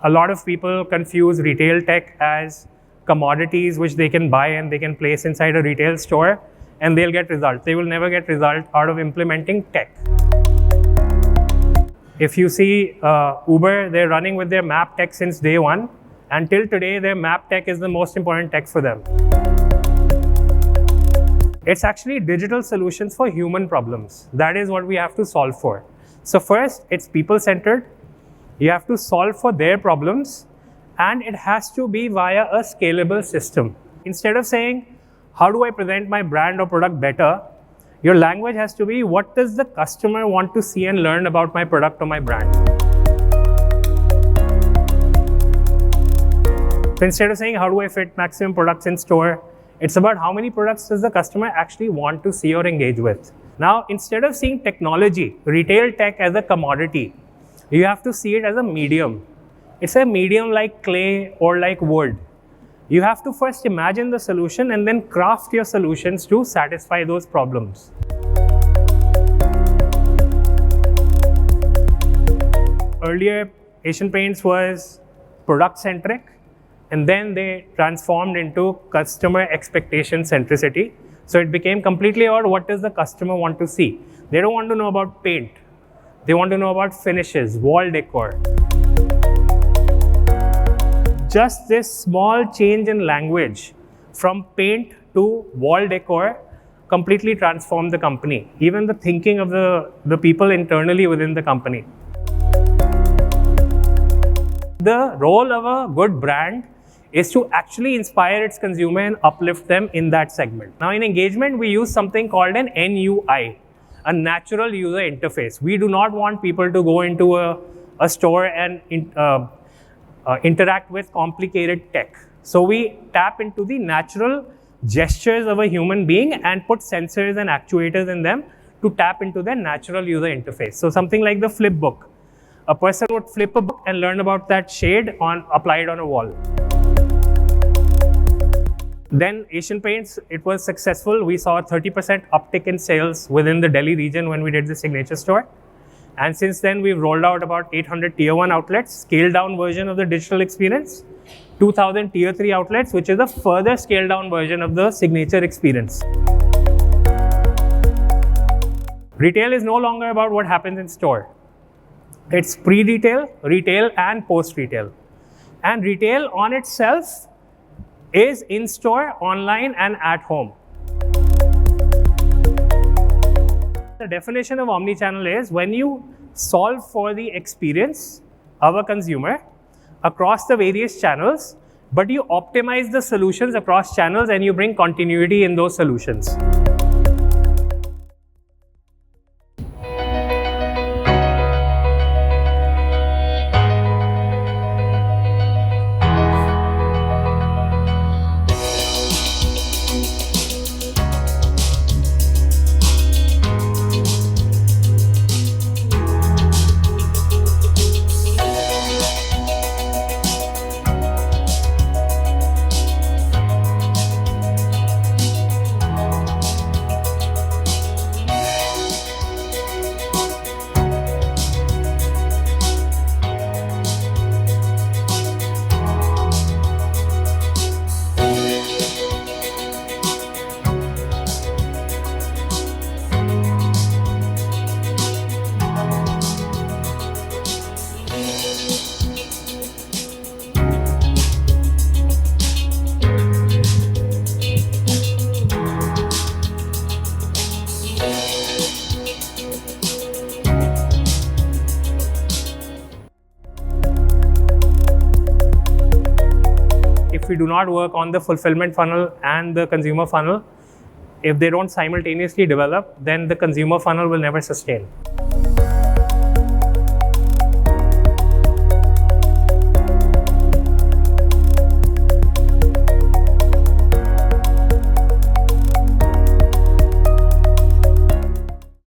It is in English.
A lot of people confuse retail tech as commodities which they can buy and they can place inside a retail store and they'll get results. They will never get result out of implementing tech. If you see Uber, they're running with their map tech since day one. Until today, their map tech is the most important tech for them. It's actually digital solutions for human problems. That is what we have to solve for. So first, it's people-centered. You have to solve for their problems, and it has to be via a scalable system. Instead of saying, how do I present my brand or product better? Your language has to be, what does the customer want to see and learn about my product or my brand? So instead of saying, how do I fit maximum products in store? It's about how many products does the customer actually want to see or engage with. Now, instead of seeing technology, retail tech as a commodity, you have to see it as a medium. It's a medium like clay or like wood. You have to first imagine the solution and then craft your solutions to satisfy those problems. Earlier, Asian Paints was product-centric, and then they transformed into customer expectation centricity. So it became completely about what does the customer want to see. They don't want to know about paint. They want to know about finishes, wall decor. Just this small change in language from paint to wall decor completely transformed the company, even the thinking of the people internally within the company. The role of a good brand is to actually inspire its consumer and uplift them in that segment. Now in engagement, we use something called an NUI, a natural user interface. We do not want people to go into a store and interact with complicated tech. So we tap into the natural gestures of a human being and put sensors and actuators in them to tap into their natural user interface. So something like the flip book. A person would flip a book and learn about that shade applied on a wall. Then Asian Paints, it was successful. We saw a 30% uptick in sales within the Delhi region when we did the signature store. And since then, we've rolled out about 800 tier 1 outlets, scaled down version of the digital experience, 2000 tier 3 outlets, which is a further scaled down version of the signature experience. Retail is no longer about what happens in store. It's pre-retail, retail, and post-retail. And retail on itself is in-store, online, and at home. The definition of omnichannel is when you solve for the experience of a consumer across the various channels, but you optimize the solutions across channels and you bring continuity in those solutions. If we do not work on the fulfillment funnel and the consumer funnel, if they don't simultaneously develop, then the consumer funnel will never sustain.